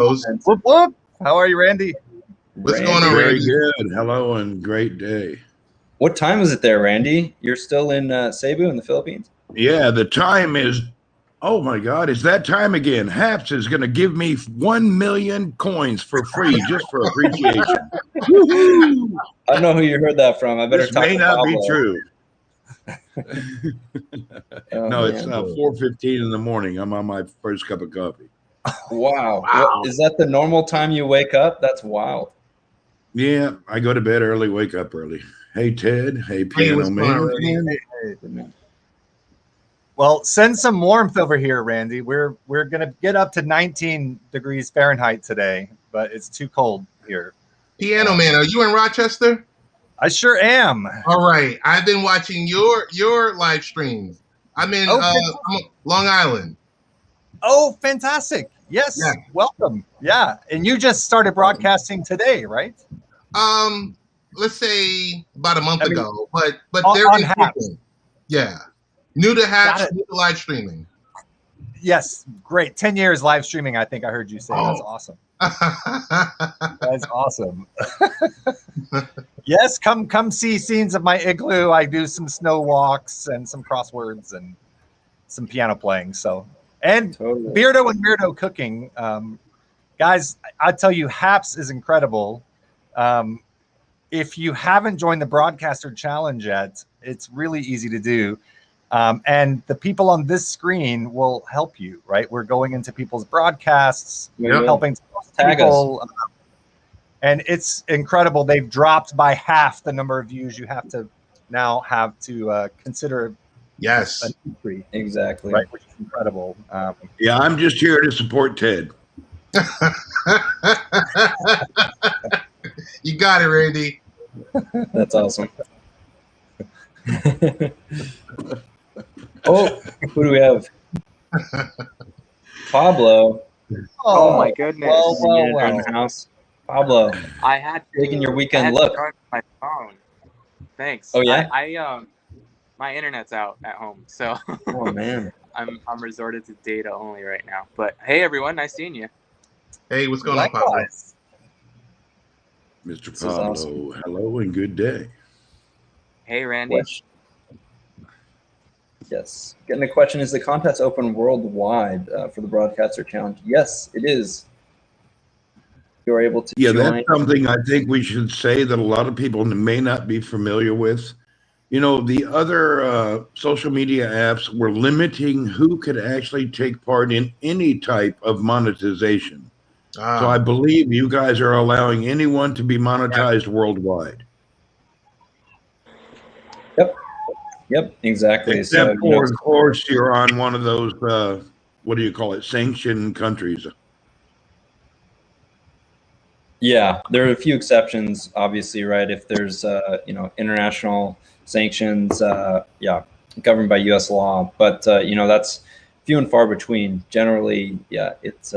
Whoop, whoop. How are you, Randy? What's going on, Very Randy? good. Hello and great day. What time is it there, Randy? You're still in Cebu in the Philippines? Yeah, the time is, oh my God, it's that time again. Haps is going to give me 1 million coins for free just for appreciation. Woo-hoo! I don't know who you heard that from. I better This talk may to not be Pablo. true. Oh, No, man. it's 4:15 in the morning. I'm on my first cup of coffee. Wow. What, is that the normal time you wake up? That's wild. Yeah, I go to bed early, wake up early. Hey, Ted. Hey, Piano what's going on, Man. Randy? Well, send some warmth over here, Randy. We're gonna get up to 19 degrees Fahrenheit today, but it's too cold here. Piano Man, are you in Rochester? I sure am. All right. I've been watching your live streams. I'm in I'm Long Island. Oh, fantastic. Yes. Yeah. Welcome. Yeah. And you just started broadcasting today, right? Let's say about a month ago, but on they're Haps. improving. Yeah. New to Haps, Got it. new to live streaming. Yes. Great. 10 years live streaming, I think I heard you say. That's awesome. That's awesome. Yes, come see scenes of my igloo. I do some snow walks and some crosswords and some piano playing. So, and Totally. Beardo and Weirdo cooking. Guys, I tell you, Haps is incredible. If you haven't joined the Broadcaster Challenge yet, it's really easy to do. And the people on this screen will help you, right? We're going into people's broadcasts, helping people. And it's incredible. They've dropped by half the number of views you have to now have to consider. Yes. An entry. Exactly. Right, which is incredible. Yeah, I'm just here to support Ted. You got it, Randy. That's awesome. Oh, who do we have? Pablo. Oh my goodness. Well. In the house. Pablo, I had taking your weekend I had look. To charge my phone. Thanks. Oh yeah. I my internet's out at home, so oh man, I'm resorted to data only right now. But hey, everyone, nice seeing you. Hey, what's going on, Pablo? Mr. Pablo, awesome. Hello and good day. Hey, Randy. Yes. Getting a question: is the contest open worldwide for the Broadcaster Challenge? Yes, it is. You're able to. Yeah, join. that's something I think we should say that a lot of people may not be familiar with. You know, the other social media apps were limiting who could actually take part in any type of monetization. So I believe you guys are allowing anyone to be monetized worldwide. Yep, exactly. Except for, of course, you're on one of those, what do you call it, sanctioned countries. Yeah, there are a few exceptions, obviously, right? If there's, international sanctions, governed by U.S. law. But, that's few and far between. Generally, it's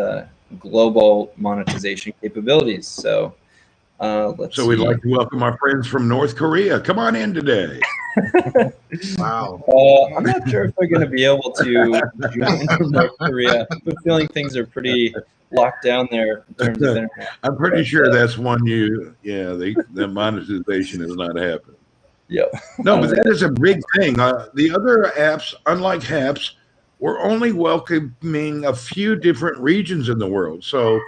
global monetization capabilities. So we'd like to welcome our friends from North Korea. Come on in today. Wow. I'm not sure if they're going to be able to join from North Korea. I'm feeling things are pretty locked down there in terms of internet. I'm pretty sure that's one the monetization is not happening. Yep. No, but that is a big thing. The other apps, unlike Haps, we're only welcoming a few different regions in the world. So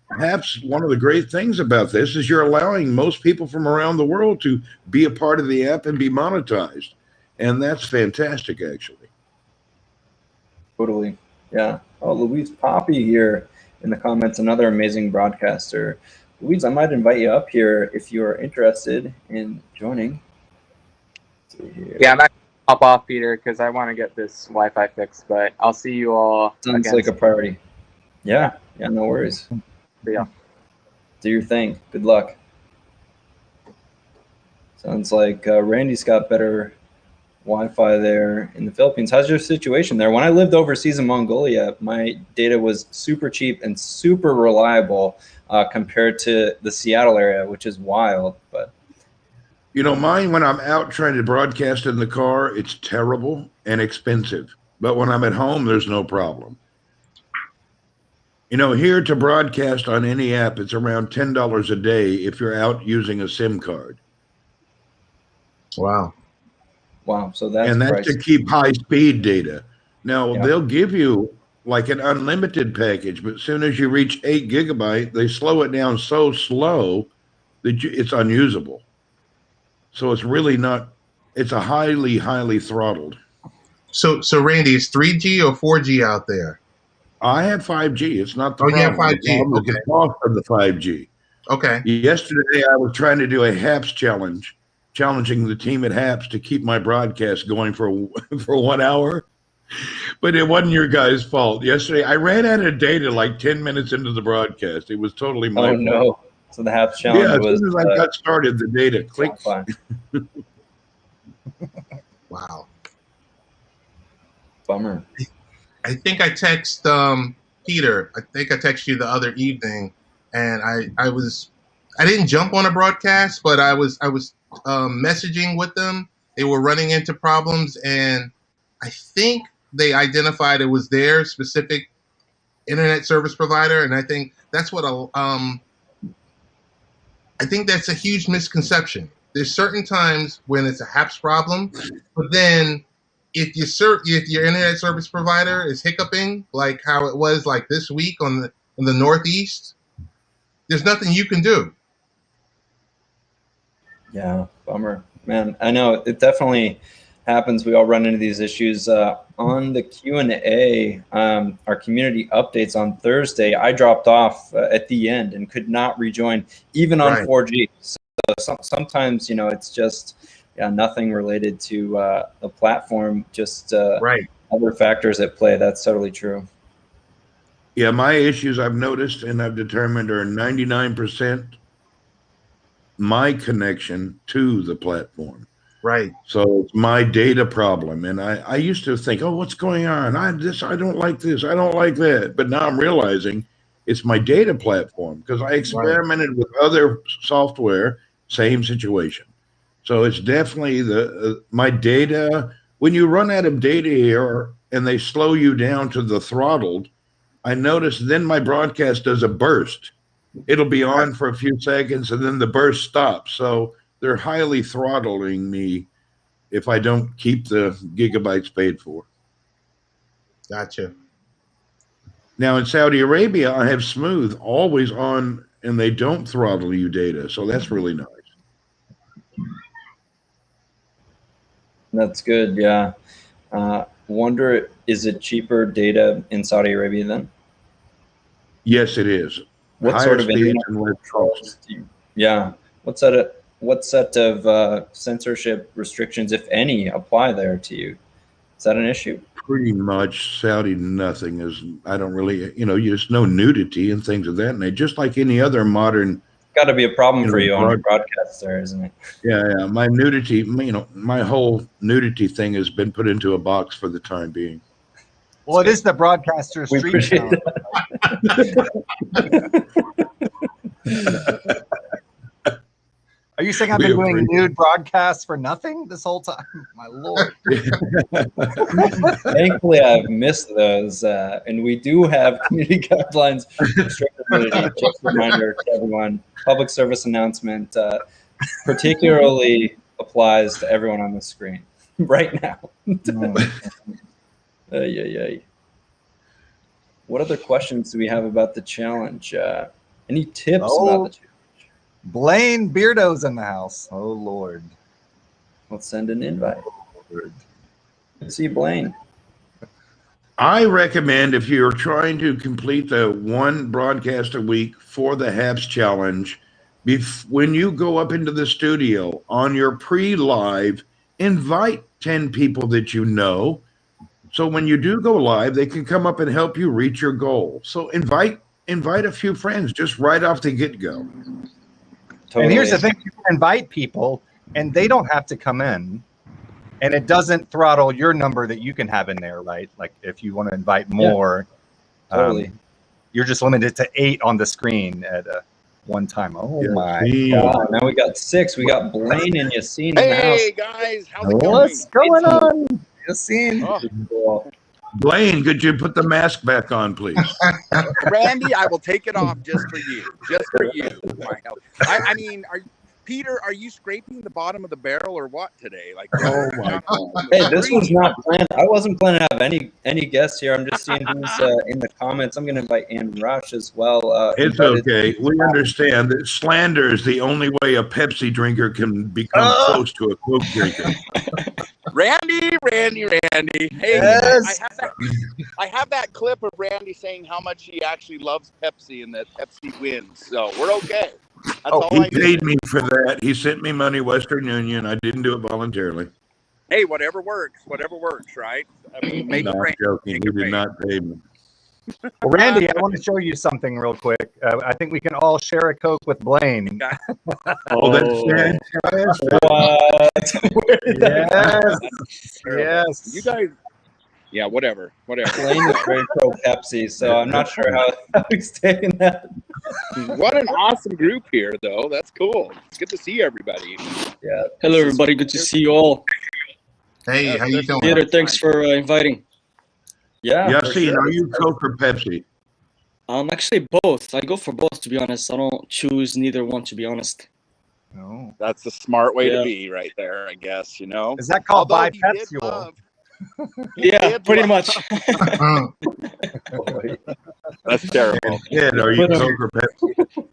perhaps one of the great things about this is you're allowing most people from around the world to be a part of the app and be monetized. And that's fantastic, actually. Totally. Yeah. Oh, Louise Poppy here in the comments, another amazing broadcaster. Louise, I might invite you up here if you're interested in joining. Yeah, I'm not gonna hop off, Peter, because I want to get this Wi-Fi fixed, but I'll see you all. Sounds like a priority. Yeah, no worries. Yeah. Do your thing. Good luck. Sounds like Randy's got better Wi-Fi there in the Philippines. How's your situation there? When I lived overseas in Mongolia, my data was super cheap and super reliable compared to the Seattle area, which is wild. But mine, when I'm out trying to broadcast in the car, it's terrible and expensive. But when I'm at home, there's no problem. Here to broadcast on any app, it's around $10 a day if you're out using a SIM card. Wow. Wow. So that's And that's to pricey. keep high speed data. Now, Yeah. they'll give you like an unlimited package, but as soon as you reach 8 gigabyte, they slow it down so slow that it's unusable. So it's really not, it's a highly throttled. So Randy, is 3G or 4G out there? I have 5G. It's not the Oh, problem. yeah, 5G. The problem is the cost of the 5G. Okay. Yesterday, I was trying to do a HAPS challenge, challenging the team at HAPS to keep my broadcast going for 1 hour. But it wasn't your guys' fault. Yesterday, I ran out of data like 10 minutes into the broadcast. It was totally my Oh fault. no. So the HAPS challenge Yeah, as was soon as I got started, the data clicked. fine. Wow. Bummer. I think I text Peter. I think I texted you the other evening, and I didn't jump on a broadcast, but I was messaging with them. They were running into problems, and I think they identified it was their specific internet service provider, and I think that's what I think that's a huge misconception. There's certain times when it's a HAPS problem, but then if your internet service provider is hiccuping, like how it was like this week in the Northeast, there's nothing you can do. Yeah, bummer, man. I know it definitely happens. We all run into these issues. On the Q&A, our community updates on Thursday, I dropped off at the end and could not rejoin, even on Right. 4G. So sometimes, it's just nothing related to the platform, just Right. other factors at play. That's totally true. Yeah, my issues I've noticed and I've determined are 99% my connection to the platform. Right. So it's my data problem. And I used to think, oh, what's going on? I don't like this. I don't like that. But now I'm realizing it's my data platform because I experimented with other software, same situation. So it's definitely my data. When you run out of data here and they slow you down to the throttled, I notice then my broadcast does a burst. It'll be on for a few seconds and then the burst stops. So they're highly throttling me if I don't keep the gigabytes paid for. Gotcha. Now in Saudi Arabia, I have Smooth always on and they don't throttle you data. So that's really nice. That's good. Yeah. Wonder, is it cheaper data in Saudi Arabia then? Yes, it is. What Higher sort of speeds internet and less controls cost. Yeah. What set of censorship restrictions, if any, apply there to you? Is that an issue? Pretty much Saudi, nothing is, I don't really, there's no nudity and things of that nature, just like any other modern. Got to be a problem You for know, you on your broadcast there, isn't it? Yeah, my nudity, my whole nudity thing has been put into a box for the time being. Well, it is the broadcaster We stream appreciate challenge. Are you saying I've We been doing appreciate nude broadcasts for nothing this whole time? My Lord. Thankfully, I've missed those, and we do have community guidelines restricting nudity. Just a reminder to everyone, public service announcement particularly applies to everyone on the screen right now. What other questions do we have about the challenge? Any tips about the challenge? Blaine Beardo's in the house. Oh, Lord. Let's send an invite. See you, Blaine. I recommend if you're trying to complete the one broadcast a week for the HAPS challenge, when you go up into the studio on your pre-live, invite 10 people that you know. So when you do go live, they can come up and help you reach your goal. So invite a few friends just right off the get-go. Totally. And here's the thing, you can invite people and they don't have to come in, and it doesn't throttle your number that you can have in there, right? Like if you want to invite more, Totally. You're just limited to 8 on the screen at one time. Oh my God. Now we got 6. We got Blaine and Yassine in the house. Hey guys, how's it going? What's going on? Yassine? Oh, Cool. Blaine, could you put the mask back on, please? Randy, I will take it off just for you. Just for you. I mean, Peter, are you scraping the bottom of the barrel or what today? Like, Oh my God. Hey, this was not planned. I wasn't planning to have any guests here. I'm just seeing who's in the comments. I'm going to invite Ann Rush as well. It's okay. We understand that slander is the only way a Pepsi drinker can become close to a Coke drinker. Randy. Hey, Yes. I have that clip of Randy saying how much he actually loves Pepsi and that Pepsi wins. So we're okay. That's all He I need. paid me for that. He sent me money, Western Union. I didn't do it voluntarily. Hey, whatever works, right? I mean, make No, it I'm rain. joking. He Make it did rain. not pay me. Well, Randy, I want to show you something real quick. I think we can all share a Coke with Blaine. Oh, that's fantastic. What? Yes. Yes. You guys, yeah, whatever. Blaine is very pro Pepsi, so I'm not sure how he's taking that. What an awesome group here, though. That's cool. It's good to see everybody. Yeah. Hello, everybody. Good to see you all. Hey, how you doing? Peter, thanks for inviting. Yeah. for Yassine, sure. are you Coke or Pepsi? Actually, both. I go for both, to be honest. I don't choose neither one, to be honest. Oh. That's the smart way Yeah. to be, right there. I guess, you know. Is that called Although he did bipepsual? love- Yeah, did pretty love- much. That's terrible. Ed, are you Coke or Pepsi?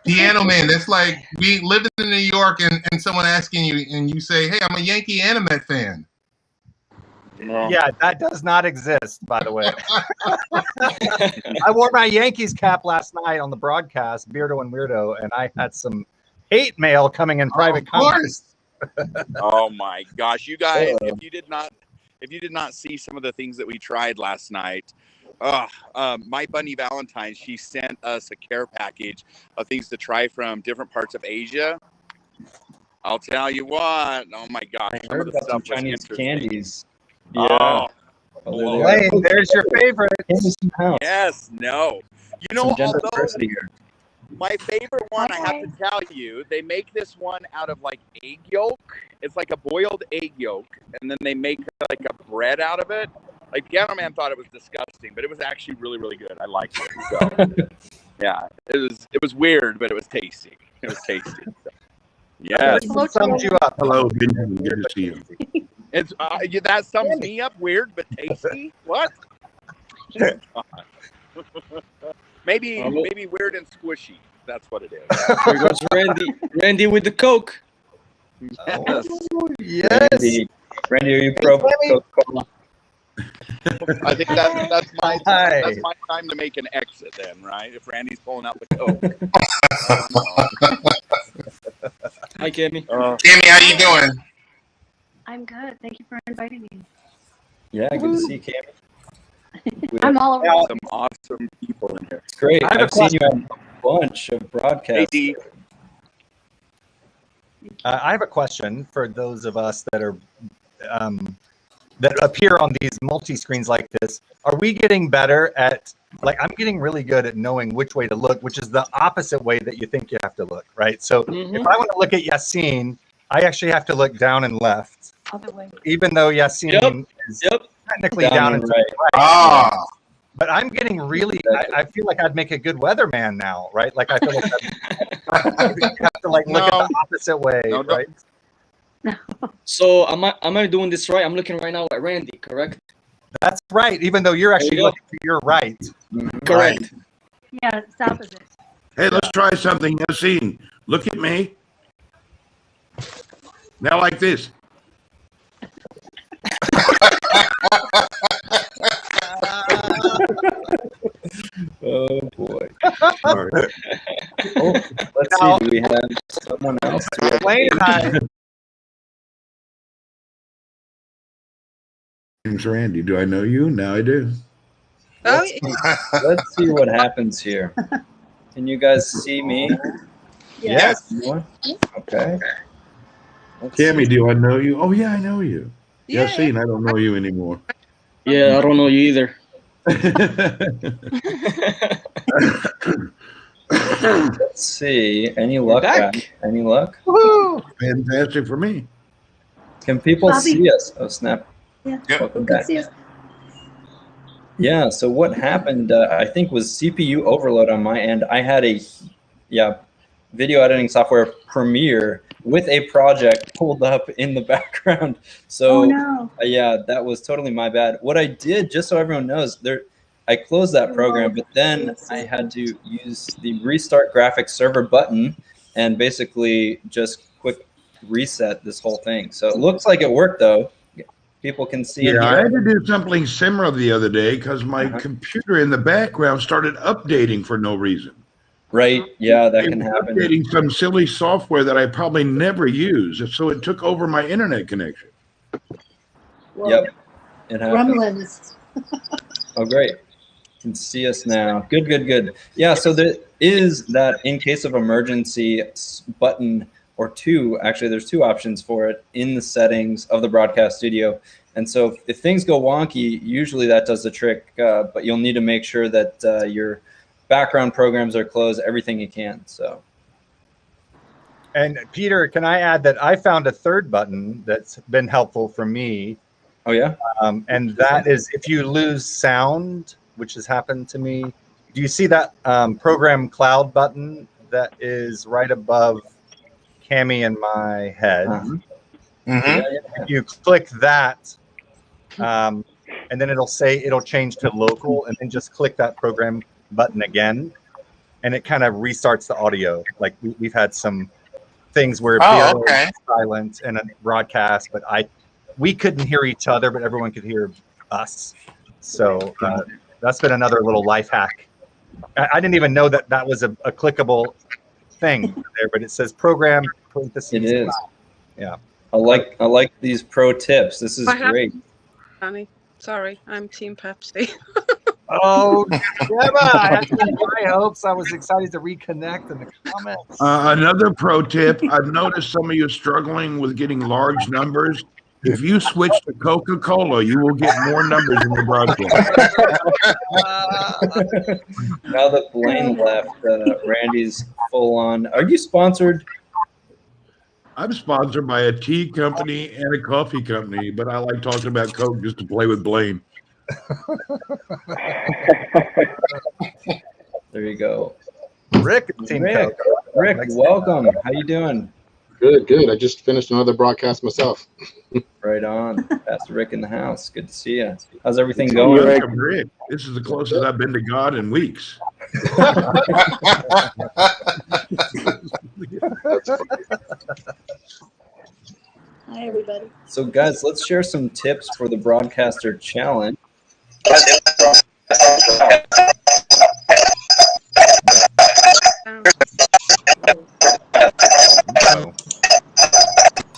Piano Man, that's like being living in New York and someone asking you and you say, "Hey, I'm a Yankee and a Met fan." No. Yeah, that does not exist, by the way. I wore my Yankees cap last night on the broadcast, Beardo and Weirdo, and I had some hate mail coming in private Of comments. course. Oh my gosh, you guys! If you did not see some of the things that we tried last night, my bunny Valentine, she sent us a care package of things to try from different parts of Asia. I'll tell you what. Oh my gosh, I some heard of the about some stuff was Chinese interesting. candies. Oh, Oh, Blaine, there's your favorite. Candies in the house. yes, no. You know, Some gender although diversity here. my favorite one, I have to tell you, they make this one out of like egg yolk. It's like a boiled egg yolk, and then they make like a bread out of it. Like Piano Man thought it was disgusting, but it was actually really, really good. I liked it. So, yeah, it was weird, but it was tasty. It was tasty. So, yeah, That sums you up. Hello, Benjamin. Good to see you. it's that sums me up. Weird, but tasty. What? maybe weird and squishy. That's what it is. Here goes Randy. Randy with the Coke. Yes. Yes. Randy, are you pro Coca-Cola? I think that's my Hi. that's my time to make an exit then, right? If Randy's pulling out the Coke. Hi, Kenny. Tammy, how you doing? I'm good. Thank you for inviting me. Yeah, good to see you, Cam. I'm all over. Some awesome people in here. It's great. I have a I've seen you at a bunch of broadcasts. Hey, D. I have a question for those of us that are that appear on these multi-screens like this. Are we getting better at, like, I'm getting really good at knowing which way to look, which is the opposite way that you think you have to look, right? So if I want to look at Yassine, I actually have to look down and left, Other way. even though Yassine is Yep. technically down and to right. the right. Ah, But I'm getting really, I feel like I'd make a good weatherman now, right? Like I feel like you have to like look at No. the opposite way, No, don't- right? So am I doing this right? I'm looking right now at Randy, correct? That's right. Even though you're actually go. looking to your right. Correct. Yeah, it's opposite. Hey, let's try something. Yassine, look at me. Now like this. Oh boy. All right. Oh, let's see. Do we have someone else? Do we have- Blaine and I, Name's Randy. Do I know you? Now I do. Let's see what happens here. Can you guys see me? yes. No? Okay. Let's Tammy, see. do I know you? Oh, yeah, I know you. Yassine, I don't know you anymore. Yeah, I don't know you either. Let's see. Any luck? Back. Guys? Any luck? Fantastic for me. Can people Bobby. see us? Oh snap! Yeah. Yep. Welcome Good back. to see you. Yeah. So what happened, I think, was CPU overload on my end. I had a video editing software Premiere with a project pulled up in the background. So Oh no. yeah, that was totally my bad. What I did, just so everyone knows, I closed that program, but then I had to use the restart graphics server button and basically just quick reset this whole thing. So it looks like it worked though. People can see and Yeah, I hear. had to do something similar the other day because my computer in the background started updating for no reason. Right? Yeah, that It can was happen. updating some silly software that I probably never use, so it took over my internet connection. Yep, it happens. Gremlins. Oh, great. You can see us now. Good, good, good. Yeah, so there is that in case of emergency button or two. Actually, there's two options for it in the settings of the broadcast studio. And so if things go wonky, usually that does the trick, but you'll need to make sure that your background programs are closed, everything you can. So. And Peter, can I add that I found a third button that's been helpful for me. Oh, yeah? And that is if you lose sound, which has happened to me. Do you see that program cloud button that is right above Cami and my head? If you click that, and then it'll change to local, and then just click that program button again, and it kind of restarts the audio. Like we've had some things where Beer was silent in a broadcast, but we couldn't hear each other, but everyone could hear us. So that's been another little life hack. I didn't even know that was a clickable thing there, but it says program parentheses. It is. Yeah. I like these pro tips. This is great. Danny, sorry, I'm Team Pepsi. Oh, Gemma, I had high hopes. I was excited to reconnect in the comments. Another pro tip, I've noticed some of you struggling with getting large numbers. If you switch to Coca-Cola, you will get more numbers in the broadcast. Now that Blaine left, Randy's full on. Are you sponsored? I'm sponsored by a tea company and a coffee company, but I like talking about Coke just to play with Blaine. There you go. Rick, Rick, welcome. How you doing? Good. I just finished another broadcast myself. Right on. Pastor Rick in the house. Good to see you. How's everything going? Rick, this is the closest I've been to God in weeks. Hi, everybody. So, guys, let's share some tips for the Broadcaster Challenge.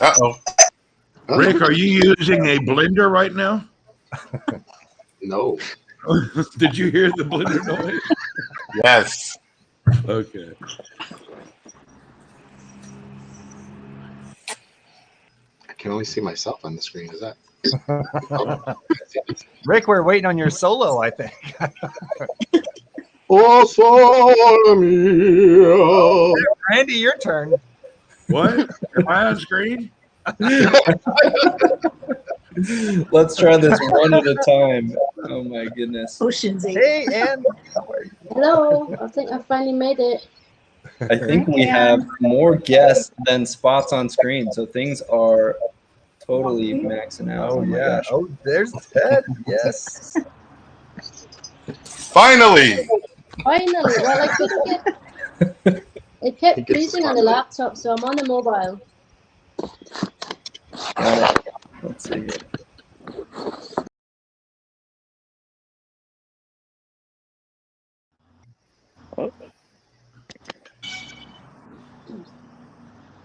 Uh-oh. Rick, are you using a blender right now? No. Did you hear the blender noise? Yes. Okay. I can only see myself on the screen. Is that? Rick, we're waiting on your solo, I think. Oh, solo mio. Randy, your turn. What? Am I on screen? Let's try this one at a time. Oh my goodness. Ocean's 8. Hey, Ann. Hello, I think I finally made it. I think we have more guests than spots on screen, so things are totally maxing out. Oh, my yeah. gosh. Oh, there's Ted. Yes. Finally. Finally, well, I couldn't get. It kept freezing on the laptop, so I'm on the mobile. Got it. Let's see here.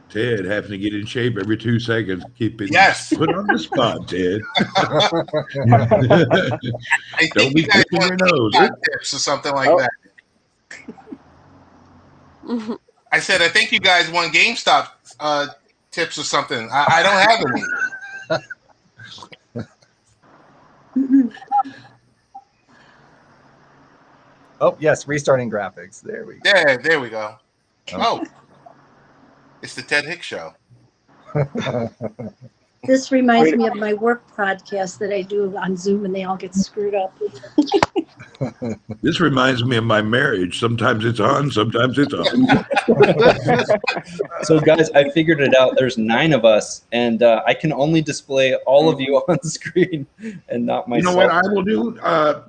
Ted having to get in shape every 2 seconds. Keep it put on the spot, Ted. I Don't think be you guys picking your want nose. tips or something like that. I said, I think you guys want GameStop tips or something. I don't have any. Oh, yes. Restarting graphics. There we go. Yeah, there we go. Oh. It's the Ted Hicks Show. This reminds me of my work podcast that I do on Zoom, and they all get screwed up. This reminds me of my marriage. Sometimes it's on, sometimes it's off. So, guys, I figured it out. There's 9 of us, and I can only display all of you on screen and not You myself. know what I will do,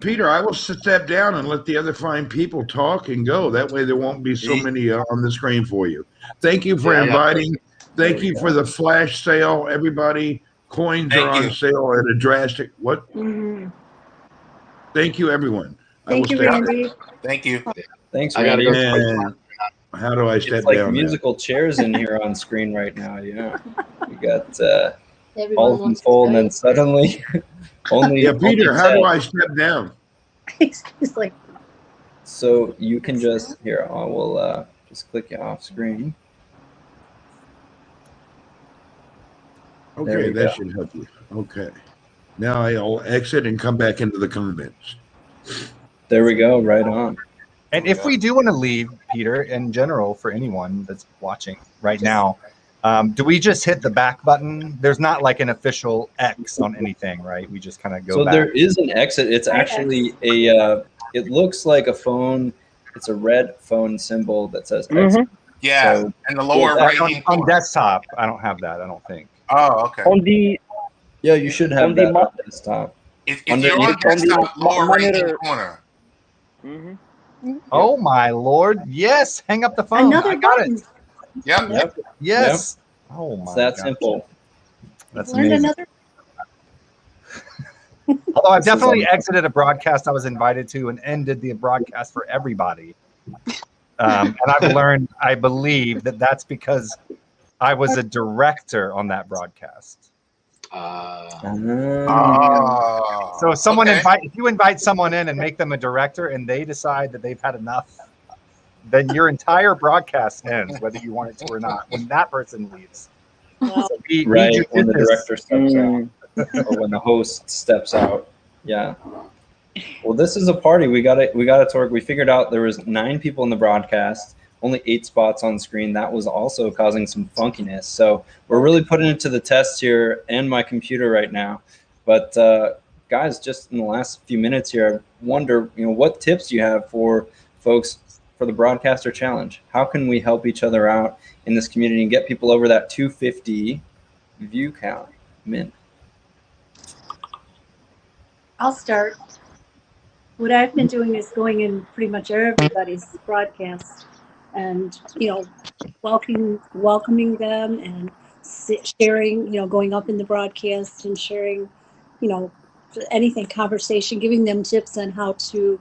Peter? I will step down and let the other fine people talk and go. That way, there won't be so many on the screen for you. Thank you for inviting. Thank you for the flash sale, everybody. Coins are on sale at a drastic. What? Mhm. Thank you, everyone. Thank you, Randy. Thank you. Thanks, I gotta Randy. go. And how do I step It's like down? now? musical chairs in here on screen right now. Yeah, we got Everyone all of them wants to full, and go. then suddenly only. Yeah, Peter, only how do 10. I step down? It's like, So you can just here. I will just click you off screen. There Okay, we that go. should help you. Okay. Now I'll exit and come back into the comments. There we go. Right on. And if we do want to leave, Peter, in general, for anyone that's watching right now, do we just hit the back button? There's not like an official X on anything, right? We just kind of go So back. there is an exit. It's actually a. It looks like a phone. It's a red phone symbol that says exit. Yeah, So- in the lower right hand on corner. desktop, I don't have that. I don't think. Oh, okay. On the Yeah, you should have On the that on desktop. If Under- you're on on the desktop, lower right hand monitor. corner. Oh my lord! Yes, hang up the phone. another I got button. it. Yep. Yep. Yes. Oh my. It's that gosh. simple. That's Learned amazing. another. Although I've This is definitely exited a broadcast I was invited to and ended the broadcast for everybody. And I've learned, I believe, that that's because I was a director on that broadcast. Oh. So if someone okay. if you invite someone in and make them a director and they decide that they've had enough, then your entire broadcast ends, whether you want it to or not, when that person leaves. Wow. So be Right when the judicious. director steps out, or when the host steps out. Yeah. Well, this is a party. We got it to work. We figured out there was 9 people in the broadcast, only 8 spots on screen. That was also causing some funkiness. So we're really putting it to the test here and my computer right now. But guys, just in the last few minutes here, I wonder, what tips do you have for folks for the Broadcaster Challenge? How can we help each other out in this community and get people over that 250 view count? Min. I'll start. What I've been doing is going in pretty much everybody's broadcast and, welcoming them and sharing, going up in the broadcast and sharing, anything, conversation, giving them tips on how to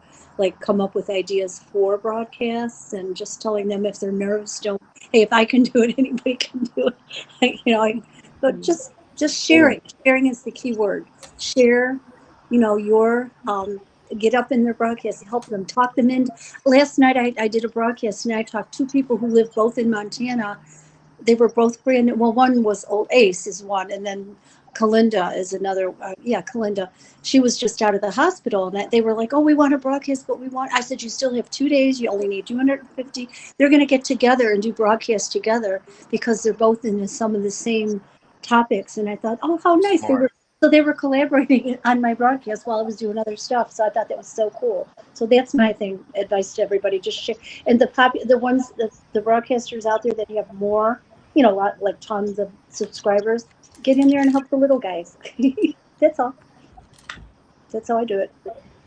come up with ideas for broadcasts and just telling them if they're nervous, hey, if I can do it, anybody can do it. But just sharing. Sharing is the key word. Share, your get up in their broadcast, help them, talk them in. Last night I did a broadcast and I talked to 2 people who live both in Montana. They were both brand new. Well, one was Old Ace is one, and then Kalinda is another. Kalinda. She was just out of the hospital, and they were like, "Oh, we want to broadcast, but I said, you still have 2 days. You only need 250. They're going to get together and do broadcasts together because they're both in some of the same topics." And I thought, oh, how nice. They were collaborating on my broadcast while I was doing other stuff. So I thought that was so cool. So that's my advice to everybody. Just share. And the broadcasters out there that have more, tons of subscribers, get in there and help the little guys. That's all. That's how I do it.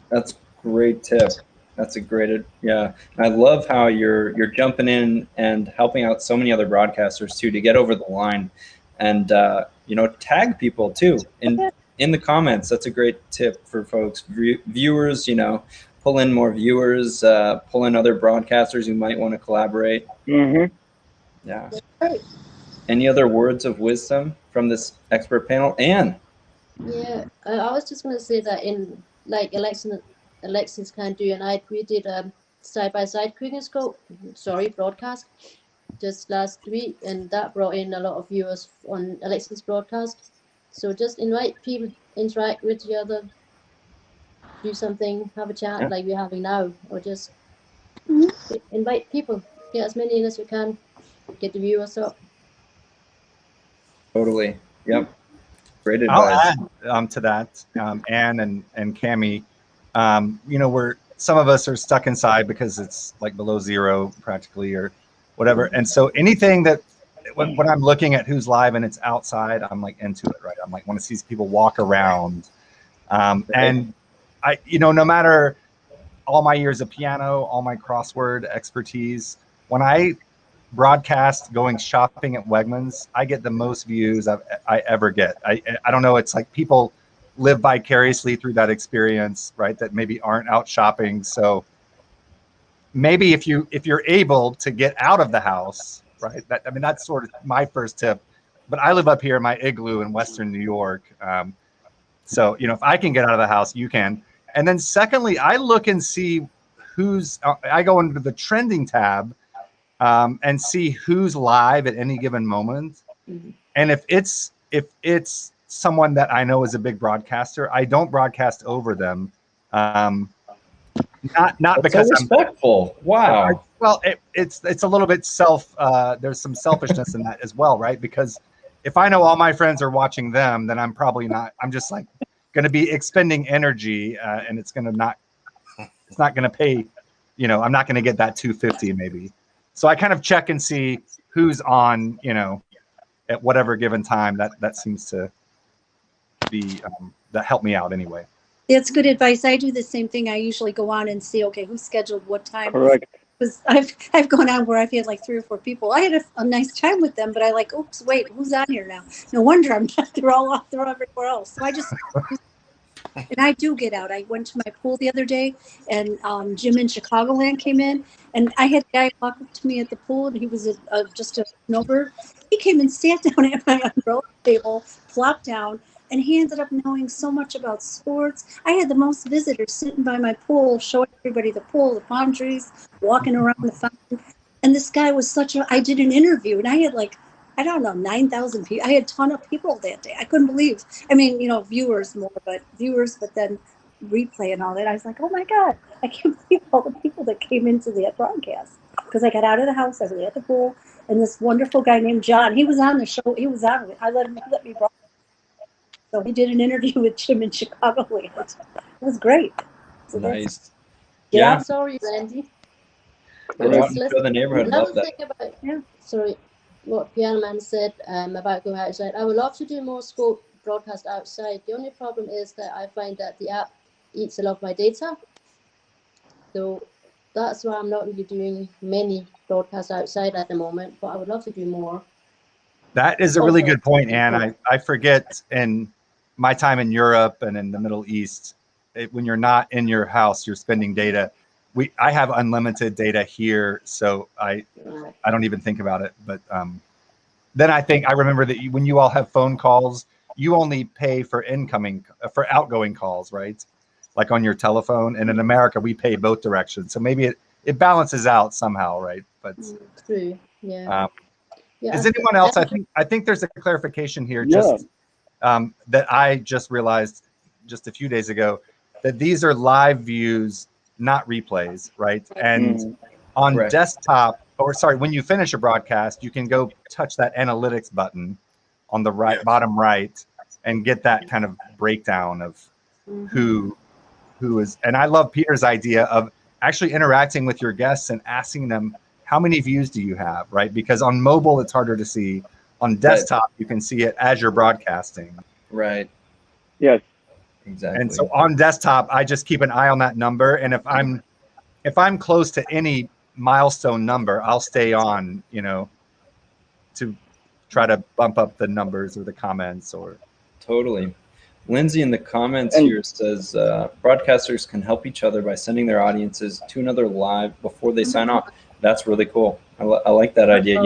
That's a great tip. That's a great, yeah. And I love how you're jumping in and helping out so many other broadcasters too to get over the line, and tag people too in the comments. That's a great tip for folks, viewers. Pull in more viewers, pull in other broadcasters who might want to collaborate. Mm-hmm. Yeah. Right. Any other words of wisdom from this expert panel, Anne? Yeah, I was just going to say that in Alexis can do, and we did a side-by-side broadcast just last week, and that brought in a lot of viewers on Alexis broadcast. So just invite people, interact with each other, do something, have a chat like we're having now, or just invite people, get as many in as you can, get the viewers up. Totally. Yep. Great I'll advice. add to that, Anne and Cami. We're some of us are stuck inside because it's like below zero practically or whatever, and so anything that when I'm looking at who's live and it's outside, I'm like into it, right? I'm like want to see people walk around, and I, no matter all my years of piano, all my crossword expertise, when I broadcast going shopping at Wegmans, I get the most views I ever get. I don't know. It's like people live vicariously through that experience, right? That maybe aren't out shopping. So maybe if you're able to get out of the house, right? That's sort of my first tip. But I live up here in my igloo in Western New York. So if I can get out of the house, you can. And then secondly, I look and see I go into the trending tab and see who's live at any given moment. Mhm. And if it's someone that I know is a big broadcaster, I don't broadcast over them. Not That's because so respectful. Wow. Well, it's a little bit there's some selfishness in that as well, right? Because if I know all my friends are watching them, then I'm probably not. I'm just like going to be expending energy, and it's not going to pay. I'm not going to get that 250 maybe. So I kind of check and see who's on, at whatever given time. That seems to be that helped me out anyway. It's good advice. I do the same thing. I usually go on and see, okay, who's scheduled what time. Correct. Because I've gone on where I've had like 3 or 4 people. I had a nice time with them, but I like, oops, wait, who's on here now? No wonder I'm not. They're all off. They're everywhere else. So I just, and I do get out. I went to my pool the other day, and Jim in Chicagoland came in, and I had a guy walk up to me at the pool, and he was just a snowbird. He came and sat down at my umbrella table, flopped down, and he ended up knowing so much about sports. I had the most visitors sitting by my pool, showing everybody the pool, the palm trees, walking around the fountain. And this guy was I did an interview, and I had 9,000 people. I had a ton of people that day. I couldn't believe. Viewers, but then replay and all that. I was like, oh my God, I can't believe all the people that came into that broadcast. Because I got out of the house, I was at the pool, and this wonderful guy named John, he was on the show. He was on it. He let me broadcast. So he did an interview with Jim in Chicago. It was great. So Nice. Yeah, Yeah. I'm sorry, Randy. Go out and show the neighborhood. Love Another that. thing about what Piano Man said about going outside. I would love to do more sport broadcast outside. The only problem is that I find that the app eats a lot of my data. So that's why I'm not really doing many broadcasts outside at the moment, but I would love to do more. That is a really good point, Anne. I forget in my time in Europe and in the Middle East, when you're not in your house, you're spending data. I have unlimited data here, so I don't even think about it. But then I remember that when you all have phone calls, you only pay for outgoing calls, right? Like on your telephone. And in America, we pay both directions. So maybe it balances out somehow, right? But True. Yeah. Is anyone else? I think there's a clarification here. Just that I just realized just a few days ago that these are live views, not replays, right? And on desktop, when you finish a broadcast, you can go touch that analytics button on the bottom right and get that kind of breakdown of who is. And I love Peter's idea of actually interacting with your guests and asking them, how many views do you have, right? Because on mobile, it's harder to see. On desktop, you can see it as you're broadcasting. Right. Yes. Exactly. And so on desktop, I just keep an eye on that number. And if I'm close to any milestone number, I'll stay on, to try to bump up the numbers or the comments or. Totally. Lindsay in the comments here says broadcasters can help each other by sending their audiences to another live before they sign off. That's really cool. I like that idea,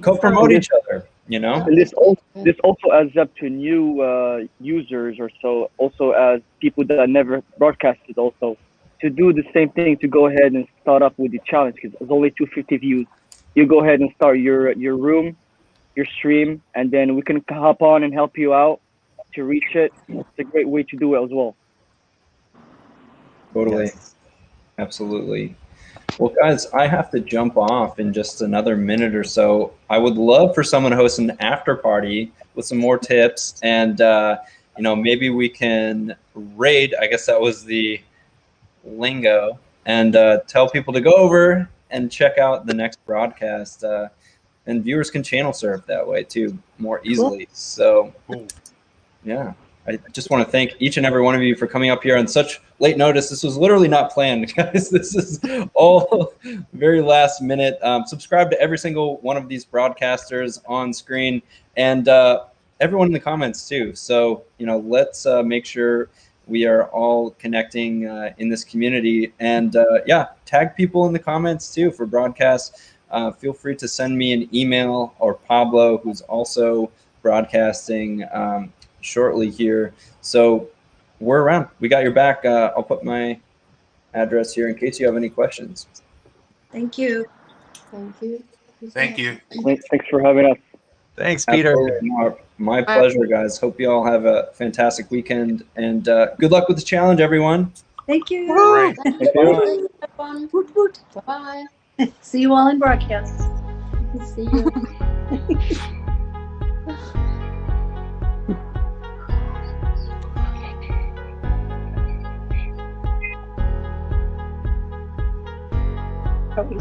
co-promote each other, And this also adds up to new users or so, also as people that never broadcasted also, to do the same thing, to go ahead and start up with the challenge, because there's only 250 views. You go ahead and start your room, your stream, and then we can hop on and help you out to reach it. It's a great way to do it as well. Totally. Yes. Absolutely. Well, guys, I have to jump off in just another minute or so. I would love for someone to host an after party with some more tips, and maybe we can raid. I guess that was the lingo, and tell people to go over and check out the next broadcast. And viewers can channel surf that way too, more easily. Cool. So, yeah. I just want to thank each and every one of you for coming up here on such late notice. This was literally not planned, guys. This is all very last minute. Subscribe to every single one of these broadcasters on screen, and everyone in the comments too. So, let's make sure we are all connecting in this community. And tag people in the comments too for broadcasts. Feel free to send me an email, or Pablo, who's also broadcasting shortly here. So we're around. We got your back. I'll put my address here in case you have any questions. Thank you. Thank you. Thank you. Thanks for having us. Thanks, Peter. My pleasure, guys. Hope you all have a fantastic weekend, and good luck with the challenge, everyone. Thank you. Thank you. Woot, woot. Bye. See you all in broadcast. See you. Are we